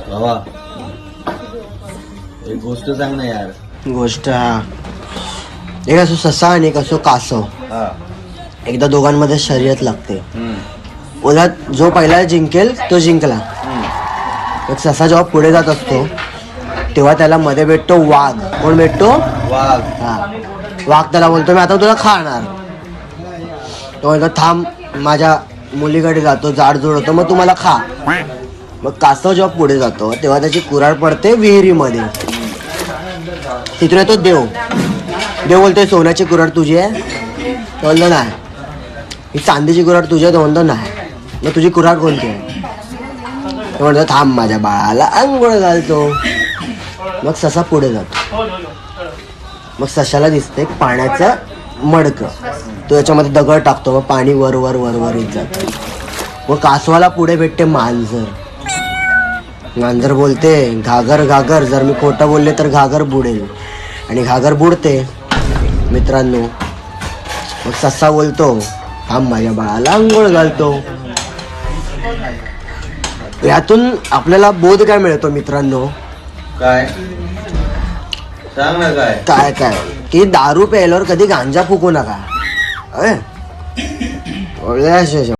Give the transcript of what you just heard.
बाबा एक गोष्ट सांग ना यार. गोष्ट हा एक असो ससा आणि एक असो कासव. हा. एकदा दोघांमध्ये शर्यत लागते. उलट जो पहिला जिंकेल तो जिंकला. एक ससा जेव्हा पुढे जात असतो तेव्हा त्याला मध्ये भेटतो वाघ. कोण भेटतो? वाघ. हा. वाघ त्याला बोलतो मी आता तुला खाणार. तो म्हणतो थांब माझ्या मुलीकडे जातो जाडजूड होतो मग तू मला खा. मग कासव जेव्हा पुढे जातो तेव्हा त्याची कुऱ्हाड पडते विहिरीमध्ये. तिथून येतो देव. देव बोलतोय सोन्याची कुऱ्हाड तुझी आहे? तो म्हणतो नाही. ही चांदीची कुऱ्हाड तुझी आहे? तो म्हणतो नाही. मग तुझी कुऱ्हाड कोणती आहे? तो म्हणतो थांब माझ्या बाळाला अंघोळ घालतो. मग ससा पुढे जातो. मग सशाला दिसते पाण्याचं मडकं. तो याच्यामध्ये दगड टाकतो मग पाणी वर वर वर वर येत जातं. मग कासवाला पुढे भेटते मांजर. मांजर बोलते घागर घागर जर मी खोटं बोलले तर घागर बुडेल. आणि घागर बुडते मित्रांनो. मग ससा बोलतो थांब माझ्या बाळाला अंघोळ घालतो. यातून आपल्याला बोध काय मिळतो मित्रांनो? काय सांग ना काय. काय काय की दारू प्यायल्यावर कधी गांजा फुकू नका.